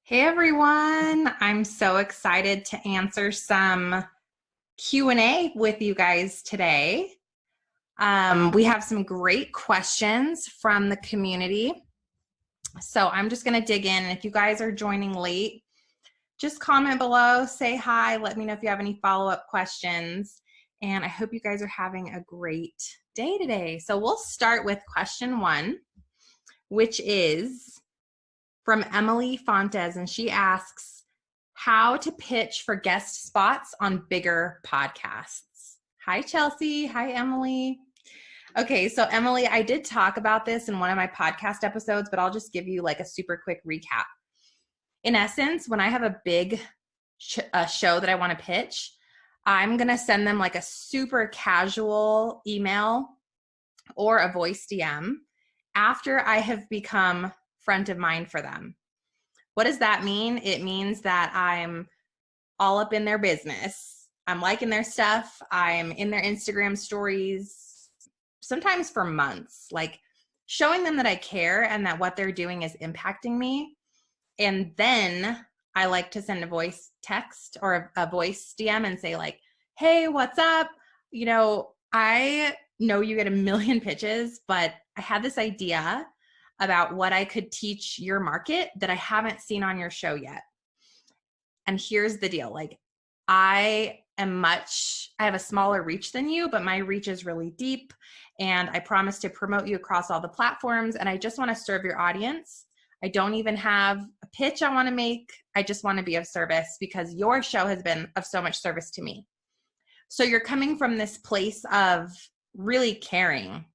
Hey everyone, I'm so excited to answer some Q&A with you guys today. We have some great questions from the community. So I'm just going to dig in. And if you guys are joining late, just comment below, say hi, let me know if you have any follow-up questions. And I hope you guys are having a great day today. So we'll start with question 1, which is from Emily Fontes, and she asks, how to pitch for guest spots on bigger podcasts. Hi, Chelsea. Hi, Emily. Okay, so Emily, I did talk about this in one of my podcast episodes, but I'll just give you like a super quick recap. In essence, when I have a big show that I want to pitch, I'm going to send them like a super casual email or a voice DM after I have become front of mind for them. What does that mean? It means that I'm all up in their business. I'm liking their stuff. I'm in their Instagram stories, sometimes for months, like showing them that I care and that what they're doing is impacting me. And then I like to send a voice text or a voice DM and say like, hey, what's up? I know you get a million pitches, but I had this idea about what I could teach your market that I haven't seen on your show yet. And here's the deal. Like I have a smaller reach than you, but my reach is really deep. And I promise to promote you across all the platforms. And I just want to serve your audience. I don't even have a pitch I want to make. I just want to be of service because your show has been of so much service to me. So you're coming from this place of really caring.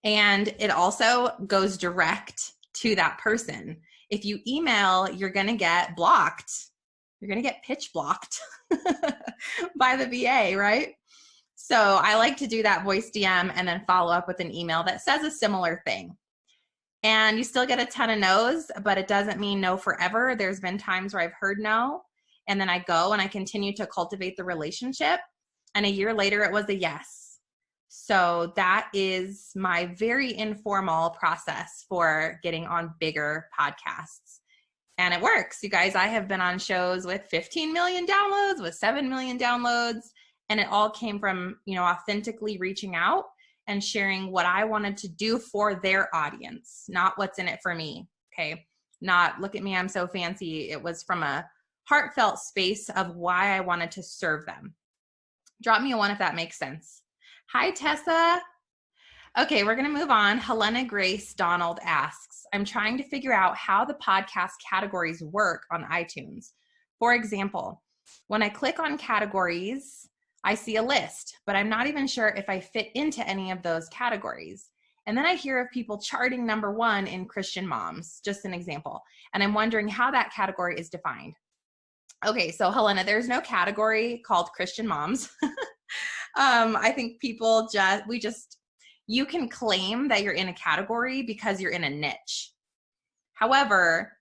And it also goes direct to that person. If you email, you're going to get blocked. You're going to get pitch blocked by the VA, right? So I like to do that voice DM and then follow up with an email that says a similar thing. And you still get a ton of no's, but it doesn't mean no forever. There's been times where I've heard no, and then I go and I continue to cultivate the relationship. And a year later, it was a yes. So that is my very informal process for getting on bigger podcasts. And it works. You guys, I have been on shows with 15 million downloads, with 7 million downloads, and it all came from, authentically reaching out and sharing what I wanted to do for their audience, not what's in it for me, okay? Not look at me, I'm so fancy. It was from a heartfelt space of why I wanted to serve them. Drop me a 1 if that makes sense. Hi, Tessa. Okay, we're going to move on. Helena Grace Donald asks, I'm trying to figure out how the podcast categories work on iTunes. For example, when I click on categories, I see a list, but I'm not even sure if I fit into any of those categories. And then I hear of people charting #1 in Christian moms, just an example. And I'm wondering how that category is defined. Okay, so Helena, there's no category called Christian moms. I think people you can claim that you're in a category because you're in a niche. However,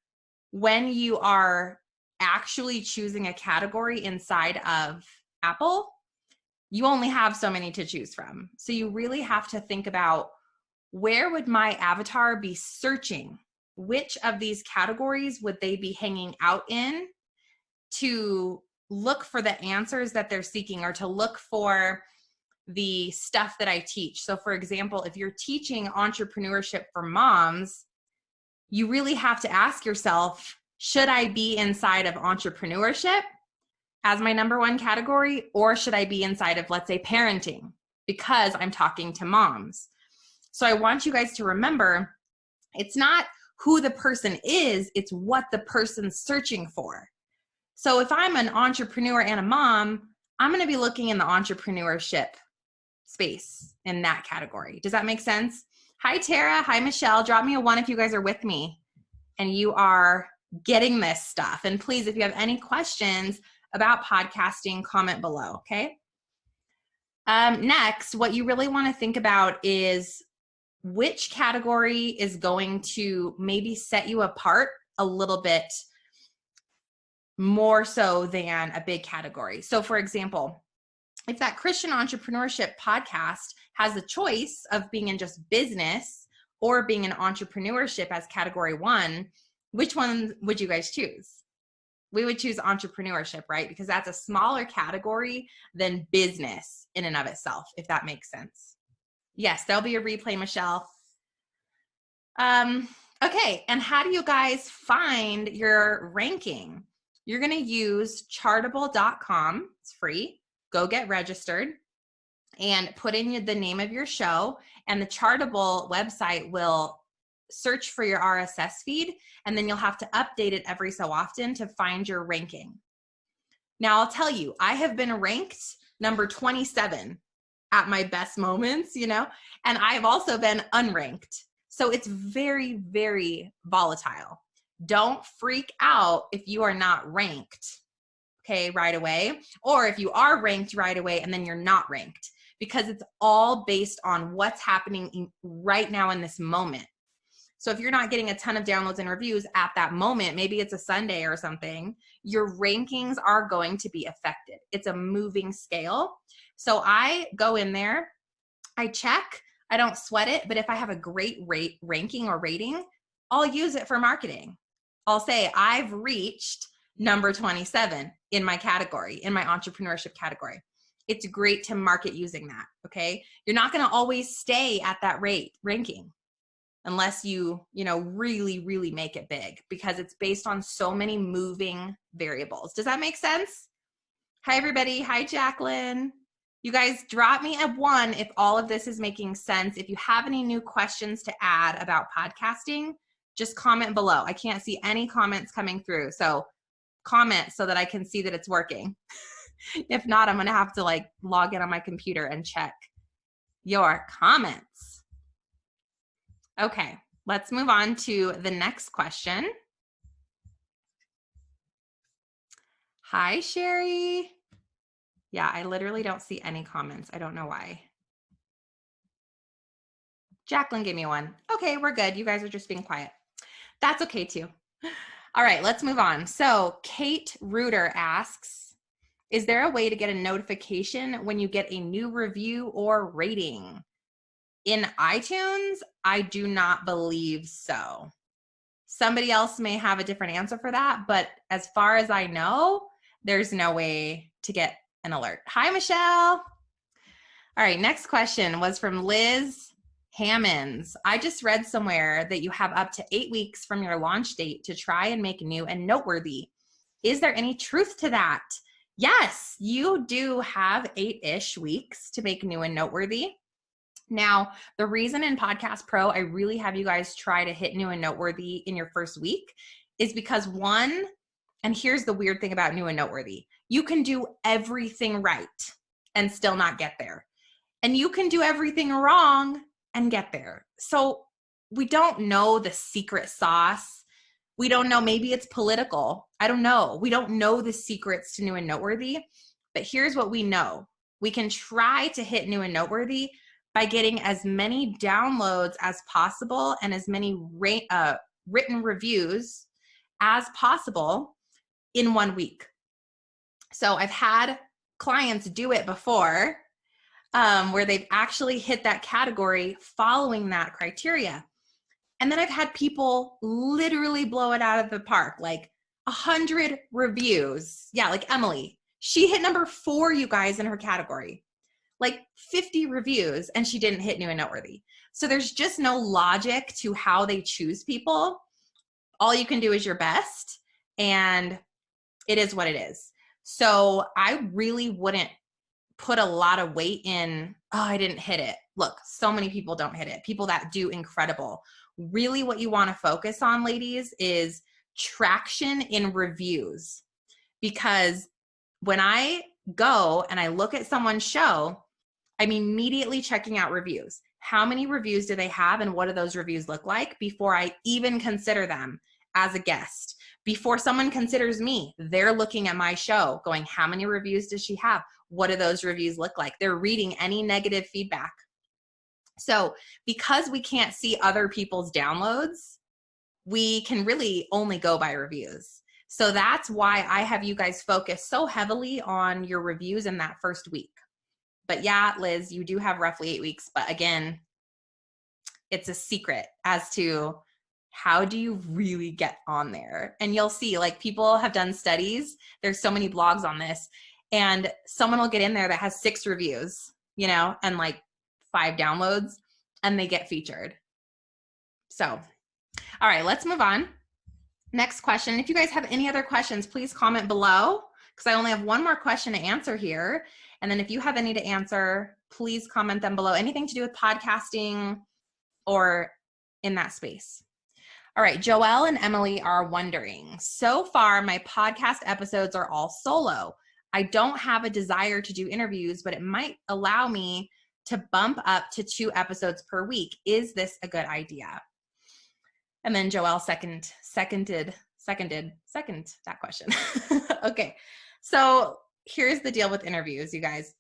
when you are actually choosing a category inside of Apple, you only have so many to choose from. So you really have to think about, where would my avatar be searching? Which of these categories would they be hanging out in to look for the answers that they're seeking, or to look for the stuff that I teach? So for example, if you're teaching entrepreneurship for moms, you really have to ask yourself, should I be inside of entrepreneurship as my #1 category, or should I be inside of, let's say, parenting, because I'm talking to moms? So I want you guys to remember, it's not who the person is, it's what the person's searching for. So if I'm an entrepreneur and a mom, I'm going to be looking in the entrepreneurship space in that category. Does that make sense? Hi, Tara. Hi, Michelle. Drop me a 1 if you guys are with me and you are getting this stuff. And please, if you have any questions about podcasting, comment below, okay? Next, what you really want to think about is which category is going to maybe set you apart a little bit more so than a big category. So for example, if that Christian entrepreneurship podcast has a choice of being in just business or being in entrepreneurship as category 1, Which one would you guys choose? We would choose entrepreneurship, right? Because that's a smaller category than business in and of itself, if that makes sense. Yes, there'll be a replay, Michelle. Okay, and how do you guys find your ranking? You're going to use chartable.com. It's free. Go get registered and put in the name of your show, and the Chartable website will search for your RSS feed, and then you'll have to update it every so often to find your ranking. Now, I'll tell you, I have been ranked number 27 at my best moments, you know, and I've also been unranked. So it's very, very volatile. Don't freak out if you are not ranked, okay, right away, or if you are ranked right away and then you're not ranked, because it's all based on what's happening right now in this moment. So if you're not getting a ton of downloads and reviews at that moment, maybe it's a Sunday or something, your rankings are going to be affected. It's a moving scale. So I go in there, I check, I don't sweat it, but if I have a great ranking or rating, I'll use it for marketing. I'll say I've reached number 27 in my category, in my entrepreneurship category. It's great to market using that, okay? You're not gonna always stay at that ranking unless you really, really make it big, because it's based on so many moving variables. Does that make sense? Hi, everybody. Hi, Jacqueline. You guys drop me a 1 if all of this is making sense. If you have any new questions to add about podcasting, just comment below. I can't see any comments coming through. So comment so that I can see that it's working. If not, I'm going to have to log in on my computer and check your comments. Okay, let's move on to the next question. Hi, Sherry. Yeah, I literally don't see any comments. I don't know why. Jacqueline gave me 1. Okay, we're good. You guys are just being quiet. That's okay too. All right, let's move on. So Kate Reuter asks, is there a way to get a notification when you get a new review or rating? In iTunes, I do not believe so. Somebody else may have a different answer for that, but as far as I know, there's no way to get an alert. Hi, Michelle. All right, next question was from Liz Hammonds. I just read somewhere that you have up to 8 weeks from your launch date to try and make new and noteworthy. Is there any truth to that? Yes, you do have 8-ish weeks to make new and noteworthy. Now, the reason in Podcast Pro I really have you guys try to hit new and noteworthy in your first week is because, one, and here's the weird thing about new and noteworthy, you can do everything right and still not get there. And you can do everything wrong and get there. So we don't know the secret sauce. We don't know, maybe it's political. I don't know. We don't know the secrets to new and noteworthy, but here's what we know. We can try to hit new and noteworthy by getting as many downloads as possible and as many written reviews as possible in 1 week. So I've had clients do it before, where they've actually hit that category following that criteria. And then I've had people literally blow it out of the park, like 100 reviews. Yeah, like Emily. She hit number 4, you guys, in her category. Like 50 reviews, and she didn't hit new and noteworthy. So there's just no logic to how they choose people. All you can do is your best, and it is what it is. So I really wouldn't put a lot of weight in, oh, I didn't hit it. Look, so many people don't hit it. People that do incredible. Really what you want to focus on, ladies, is traction in reviews. Because when I go and I look at someone's show, I'm immediately checking out reviews. How many reviews do they have and what do those reviews look like before I even consider them as a guest? Before someone considers me, they're looking at my show going, how many reviews does she have? What do those reviews look like? They're reading any negative feedback. So because we can't see other people's downloads, we can really only go by reviews. So that's why I have you guys focus so heavily on your reviews in that first week. But yeah, Liz, you do have roughly 8 weeks. But again, it's a secret as to how do you really get on there? And you'll see, like, people have done studies. There's so many blogs on this, and someone will get in there that has 6 reviews, you know, and like 5 downloads, and they get featured. So, all right, let's move on. Next question. If you guys have any other questions, please comment below, because I only have one more question to answer here. And then if you have any to answer, please comment them below. Anything to do with podcasting or in that space. All right, Joelle and Emily are wondering, so far my podcast episodes are all solo. I don't have a desire to do interviews, but it might allow me to bump up to 2 episodes per week. Is this a good idea? And then Joelle seconded that question. Okay, so here's the deal with interviews, you guys.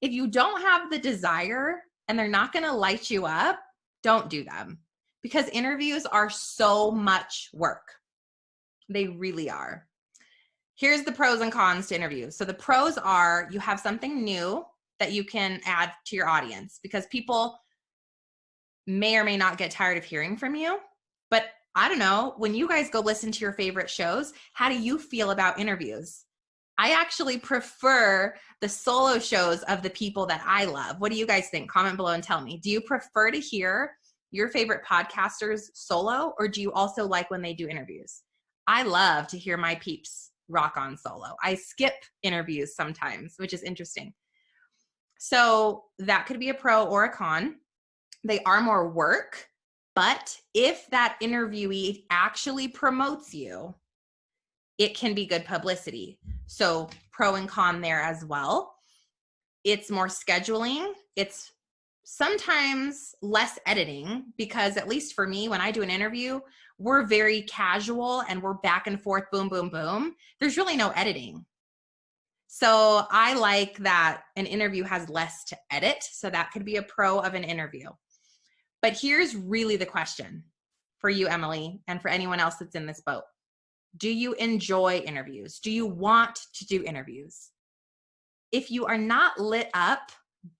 If you don't have the desire and they're not going to light you up, don't do them, because interviews are so much work. They really are. Here's the pros and cons to interviews. So the pros are you have something new that you can add to your audience, because people may or may not get tired of hearing from you. But I don't know, when you guys go listen to your favorite shows, how do you feel about interviews? I actually prefer the solo shows of the people that I love. What do you guys think? Comment below and tell me. Do you prefer to hear your favorite podcasters solo, or do you also like when they do interviews? I love to hear my peeps rock on solo. I skip interviews sometimes, which is interesting. So that could be a pro or a con. They are more work, but if that interviewee actually promotes you, it can be good publicity. So pro and con there as well. It's more scheduling. It's sometimes less editing, because at least for me, when I do an interview, we're very casual and we're back and forth, boom, boom, boom. There's really no editing. So I like that an interview has less to edit. So that could be a pro of an interview. But here's really the question for you, Emily, and for anyone else that's in this boat. Do you enjoy interviews? Do you want to do interviews? If you are not lit up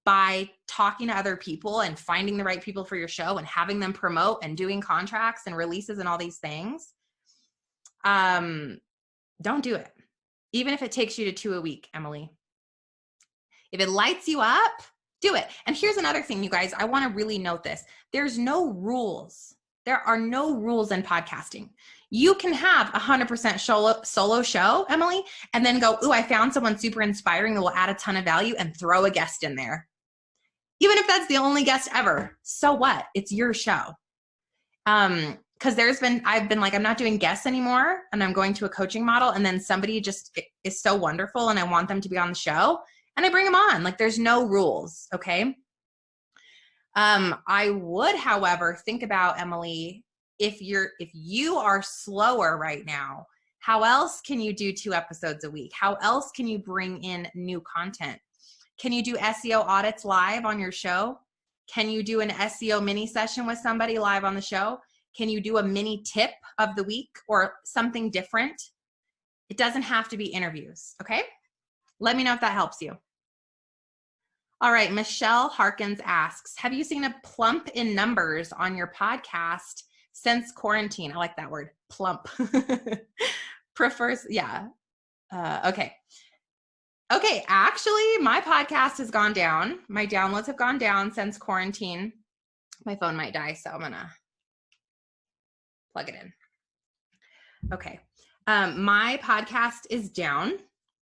by talking to other people and finding the right people for your show and having them promote and doing contracts and releases and all these things, don't do it. Even if it takes you to 2 a week, Emily. If it lights you up, do it. And here's another thing, you guys, I want to really note this. There's no rules. There are no rules in podcasting. You can have 100% solo show, Emily, and then go, ooh, I found someone super inspiring that will add a ton of value, and throw a guest in there. Even if that's the only guest ever, so what? It's your show. Because I've been like, I'm not doing guests anymore, and I'm going to a coaching model, and then somebody just is so wonderful and I want them to be on the show, and I bring them on. Like, there's no rules, okay? I would, however, think about, Emily, if you are slower right now, how else can you do 2 episodes a week? How else can you bring in new content? Can you do SEO audits live on your show? Can you do an SEO mini session with somebody live on the show? Can you do a mini tip of the week or something different? It doesn't have to be interviews, okay? Let me know if that helps you. All right, Michelle Harkins asks, have you seen a plump in numbers on your podcast since quarantine? I like that word, plump. Prefers, yeah. Okay. Okay, actually, my podcast has gone down. My downloads have gone down since quarantine. My phone might die, so I'm gonna plug it in. Okay, my podcast is down.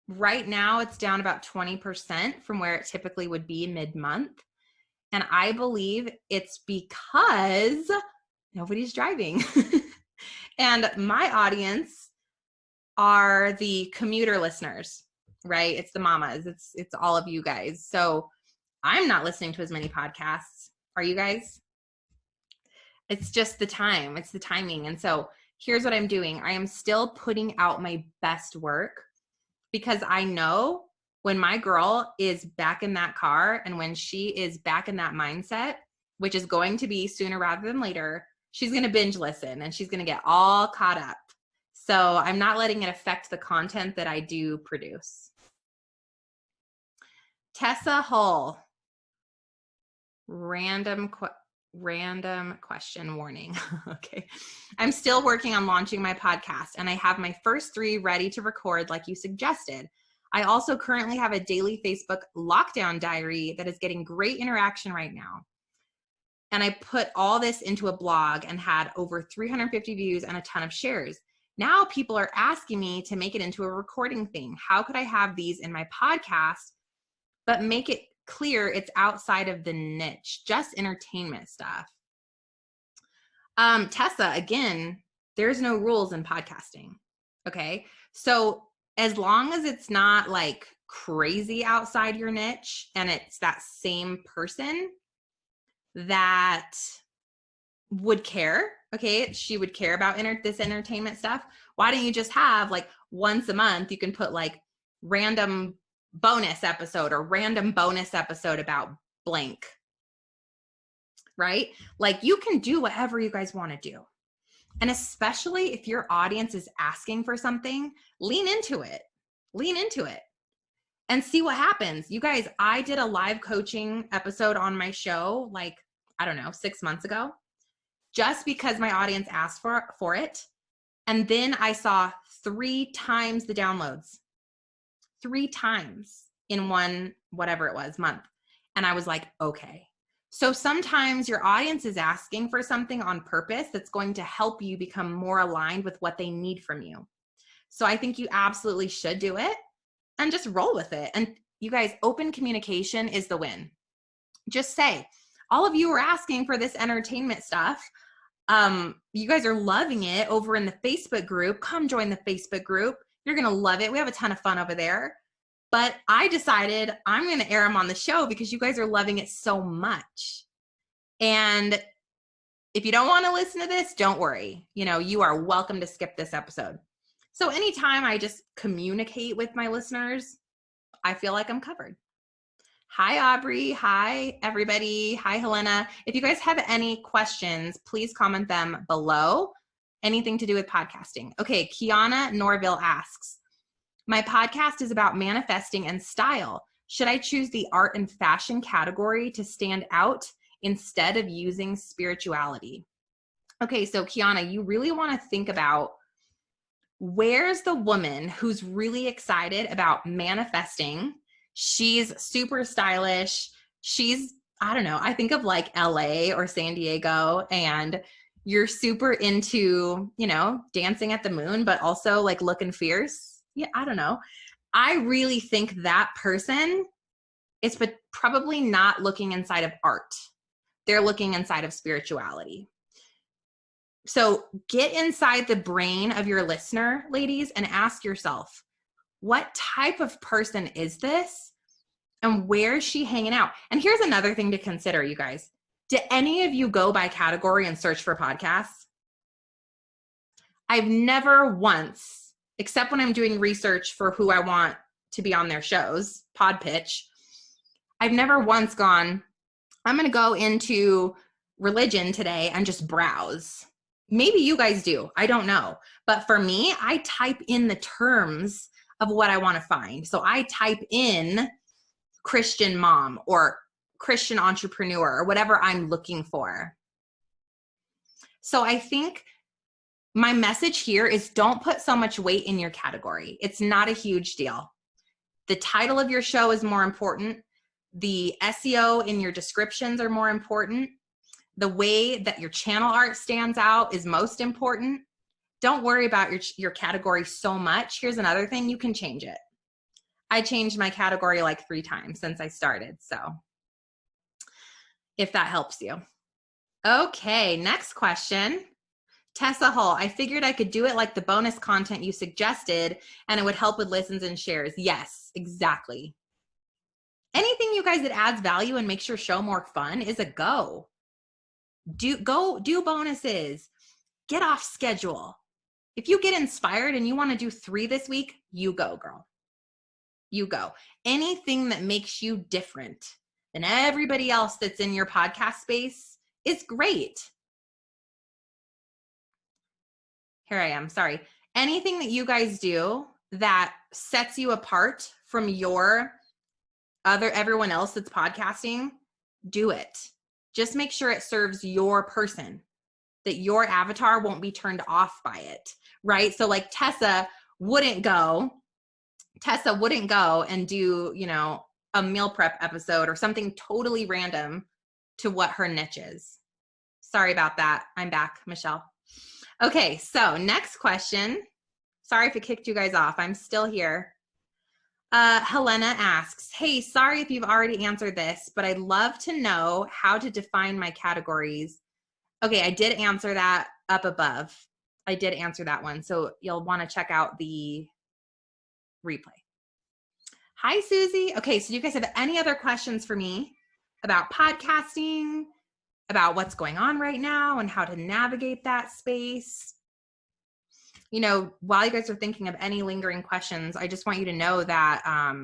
Right now, it's down about 20% from where it typically would be mid-month. And I believe it's because nobody's driving. And my audience are the commuter listeners, right? It's the mamas. It's all of you guys. So I'm not listening to as many podcasts. Are you guys? It's just the time. It's the timing. And so here's what I'm doing. I am still putting out my best work, because I know when my girl is back in that car and when she is back in that mindset, which is going to be sooner rather than later, she's going to binge listen and she's going to get all caught up. So I'm not letting it affect the content that I do produce. Tessa Hull, random Random question warning. Okay. I'm still working on launching my podcast and I have my first 3 ready to record like you suggested. I also currently have a daily Facebook lockdown diary that is getting great interaction right now. And I put all this into a blog and had over 350 views and a ton of shares. Now people are asking me to make it into a recording thing. How could I have these in my podcast, but make it clear it's outside of the niche, just entertainment stuff? Tessa, again, there's no rules in podcasting. Okay. So as long as it's not like crazy outside your niche and it's that same person that would care, okay, she would care about this entertainment stuff. Why don't you just have like once a month, you can put like random bonus episode or random bonus episode about blank, right? Like you can do whatever you guys want to do. And especially if your audience is asking for something, lean into it and see what happens. You guys, I did a live coaching episode on my show, like, I don't know, 6 months ago, just because my audience asked for it. And then I saw 3 times the downloads, 3 times in one, whatever it was, month. And I was like, okay. So sometimes your audience is asking for something on purpose that's going to help you become more aligned with what they need from you. So I think you absolutely should do it and just roll with it. And you guys, open communication is the win. Just say, all of you are asking for this entertainment stuff. You guys are loving it over in the Facebook group. Come join the Facebook group. You're going to love it. We have a ton of fun over there. But I decided I'm going to air them on the show because you guys are loving it so much. And if you don't want to listen to this, don't worry. You know, you are welcome to skip this episode. So anytime I just communicate with my listeners, I feel like I'm covered. Hi, Aubrey. Hi, everybody. Hi, Helena. If you guys have any questions, please comment them below. Anything to do with podcasting. Okay, Kiana Norville asks, my podcast is about manifesting and style. Should I choose the art and fashion category to stand out instead of using spirituality? Okay, so Kiana, you really want to think about, where's the woman who's really excited about manifesting? She's super stylish. She's, I don't know, I think of like LA or San Diego, and you're super into, you know, dancing at the moon, but also like looking fierce. Yeah, I don't know. I really think that person is probably not looking inside of art. They're looking inside of spirituality. So get inside the brain of your listener, ladies, and ask yourself, what type of person is this? And where is she hanging out? And here's another thing to consider, you guys. Do any of you go by category and search for podcasts? I've never once, except when I'm doing research for who I want to be on their shows, pod pitch, I've never once gone, I'm going to go into religion today and just browse. Maybe you guys do. I don't know. But for me, I type in the terms of what I want to find. So I type in Christian mom or Christian entrepreneur or whatever I'm looking for. So I think my message here is, don't put so much weight in your category. It's not a huge deal. The title of your show is more important. The SEO in your descriptions are more important. The way that your channel art stands out is most important. Don't worry about your category so much. Here's another thing, you can change it. I changed my category like 3 times since I started. So if that helps you. Okay, next question. Tessa Hull, I figured I could do it like the bonus content you suggested and it would help with listens and shares. Yes, exactly. Anything, you guys, that adds value and makes your show more fun is a go. Do bonuses. Get off schedule. If you get inspired and you want to do 3 this week, you go, girl. You go. Anything that makes you different than everybody else that's in your podcast space is great. Here I am, sorry. Anything that you guys do that sets you apart from everyone else that's podcasting, do it. Just make sure it serves your person, that your avatar won't be turned off by it, right? So like Tessa wouldn't go and do, you know, a meal prep episode or something totally random to what her niche is. Sorry about that. I'm back, Michelle. Okay, so next question. Sorry if it kicked you guys off. I'm still here. Helena asks, hey, sorry if you've already answered this, but I'd love to know how to define my categories. Okay, I did answer that up above. I did answer that one. So you'll want to check out the replay. Hi, Susie. Okay, so do you guys have any other questions for me about podcasting, about what's going on right now and how to navigate that space? You know, while you guys are thinking of any lingering questions, I just want you to know that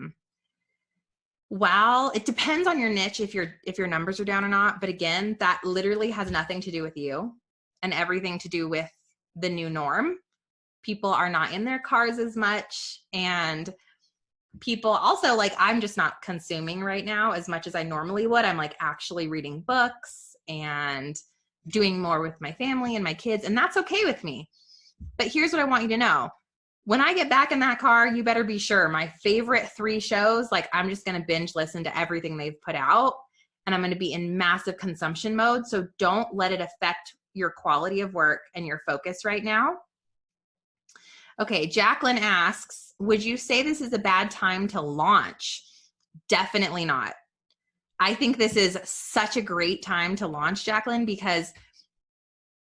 while it depends on your niche if your numbers are down or not, but again, that literally has nothing to do with you and everything to do with the new norm. People are not in their cars as much, and people also, like, I'm just not consuming right now as much as I normally would. I'm like actually reading books and doing more with my family and my kids, and that's okay with me. But here's what I want you to know. When I get back in that car, you better be sure my favorite 3 shows, like I'm just going to binge listen to everything they've put out, and I'm going to be in massive consumption mode. So don't let it affect your quality of work and your focus right now. Okay, Jacqueline asks, would you say this is a bad time to launch? Definitely not. I think this is such a great time to launch, Jacqueline, because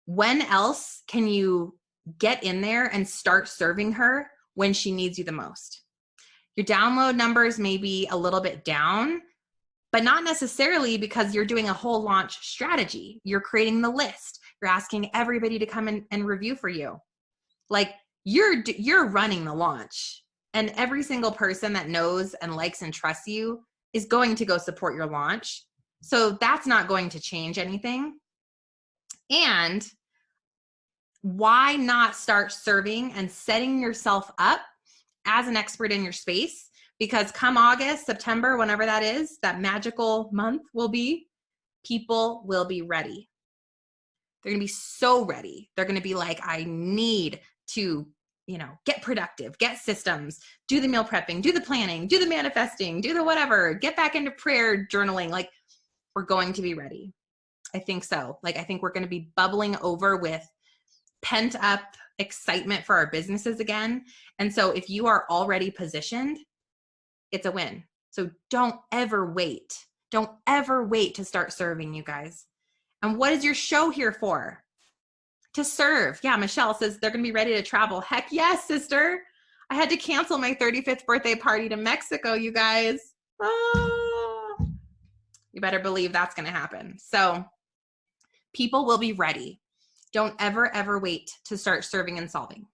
when else can you get in there and start serving her when she needs you the most? Your download numbers may be a little bit down, but not necessarily because you're doing a whole launch strategy. You're creating the list. You're asking everybody to come in and review for you. Like you're running the launch, and every single person that knows and likes and trusts you is going to go support your launch. So that's not going to change anything. And why not start serving and setting yourself up as an expert in your space? Because come August, September, whenever that is, that magical month will be, people will be ready. They're going to be so ready. They're going to be like, I need to, you know, get productive, get systems, do the meal prepping, do the planning, do the manifesting, do the whatever, get back into prayer journaling. Like, we're going to be ready. I think so. Like, I think we're going to be bubbling over with pent up excitement for our businesses again. And so if you are already positioned, it's a win. So don't ever wait. Don't ever wait to start serving, you guys. And what is your show here for? To serve. Yeah, Michelle says they're going to be ready to travel. Heck yes, sister. I had to cancel my 35th birthday party to Mexico, you guys. Oh, you better believe that's going to happen. So people will be ready. Don't ever wait to start serving and solving.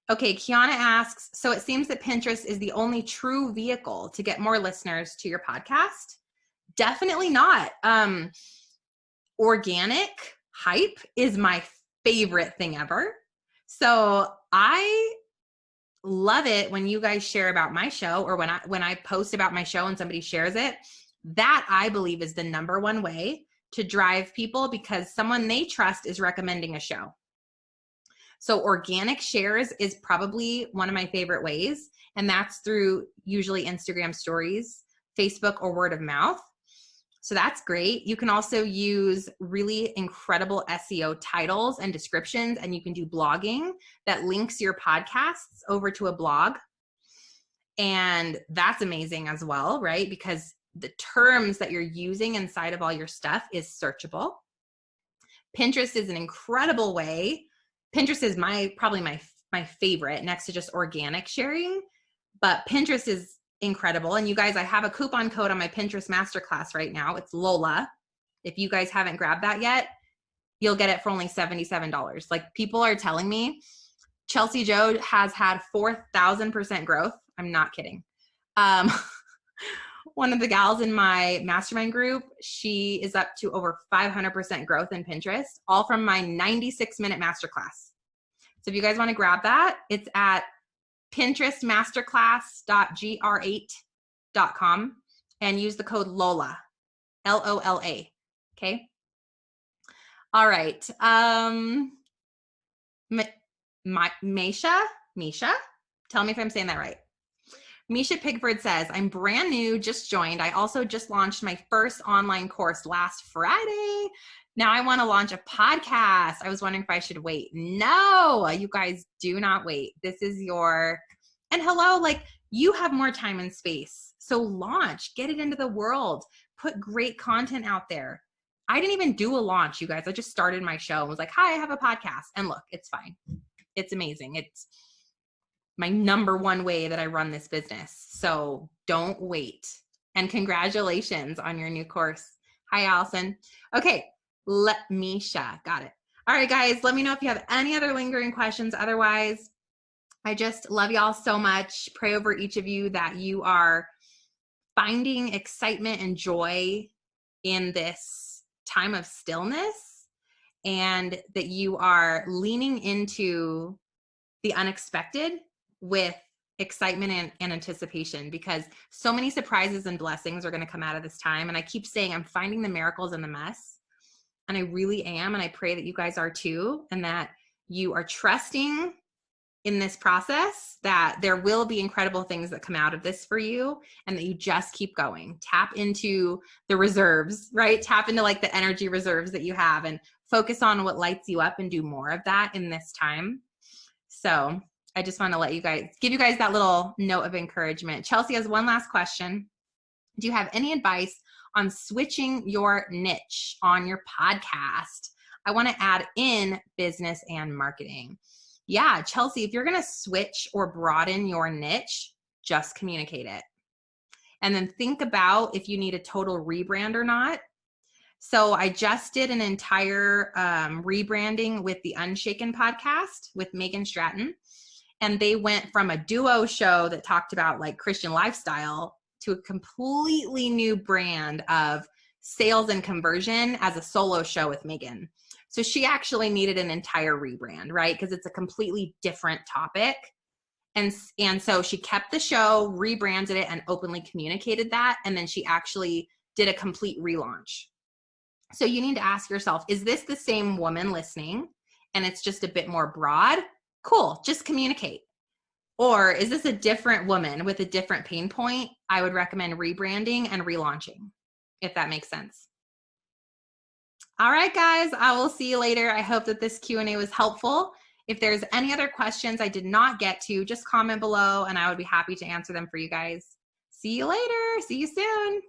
Okay, Kiana asks, so it seems that Pinterest is the only true vehicle to get more listeners to your podcast? Definitely not. Organic hype is my favorite thing ever. So I love it when you guys share about my show, or when I post about my show and somebody shares it. That, I believe, is the number one way to drive people, because someone they trust is recommending a show. So organic shares is probably one of my favorite ways, and that's through usually Instagram stories, Facebook, or word of mouth. So that's great. You can also use really incredible SEO titles and descriptions, and you can do blogging that links your podcasts over to a blog. And that's amazing as well, right? Because the terms that you're using inside of all your stuff is searchable. Pinterest is an incredible way. Pinterest is probably my favorite, next to just organic sharing, but Pinterest is incredible. And you guys, I have a coupon code on my Pinterest masterclass right now. It's Lola. If you guys haven't grabbed that yet, you'll get it for only $77. Like, people are telling me Chelsea Joe has had 4,000% growth. I'm not kidding. One of the gals in my mastermind group, she is up to over 500% growth in Pinterest, all from my 96-minute masterclass. So if you guys want to grab that, it's at pinterestmasterclass.gr8.com and use the code LOLA, LOLA. Okay. All right. Misha, tell me if I'm saying that right. Misha Pigford says, I'm brand new, just joined. I also just launched my first online course last Friday. Now I want to launch a podcast. I was wondering if I should wait. No, you guys do not wait. This is and hello, like you have more time and space. So launch, get it into the world, put great content out there. I didn't even do a launch, you guys. I just started my show and was like, hi, I have a podcast. And look, it's fine. It's amazing. It's my number one way that I run this business. So don't wait. And congratulations on your new course. Hi, Allison. Okay, Misha, got it. All right, guys, let me know if you have any other lingering questions. Otherwise, I just love y'all so much. Pray over each of you that you are finding excitement and joy in this time of stillness, and that you are leaning into the unexpected with excitement and anticipation, because so many surprises and blessings are going to come out of this time. And I keep saying I'm finding the miracles in the mess, and I really am. And I pray that you guys are too, and that you are trusting in this process, that there will be incredible things that come out of this for you, and that you just keep going. Tap into the reserves, right? Tap into like the energy reserves that you have, and focus on what lights you up, and do more of that in this time. So I just want to give you guys that little note of encouragement. Chelsea has one last question. Do you have any advice on switching your niche on your podcast? I want to add in business and marketing. Yeah, Chelsea, if you're going to switch or broaden your niche, just communicate it. And then think about if you need a total rebrand or not. So I just did an entire rebranding with the Unshaken podcast with Megan Stratton. And they went from a duo show that talked about like Christian lifestyle to a completely new brand of sales and conversion as a solo show with Megan. So she actually needed an entire rebrand, right? Because it's a completely different topic. And so she kept the show, rebranded it, and openly communicated that. And then she actually did a complete relaunch. So you need to ask yourself, is this the same woman listening and it's just a bit more broad? Cool, just communicate. Or is this a different woman with a different pain point? I would recommend rebranding and relaunching, if that makes sense. All right, guys, I will see you later. I hope that this Q&A was helpful. If there's any other questions I did not get to, just comment below and I would be happy to answer them for you guys. See you later. See you soon.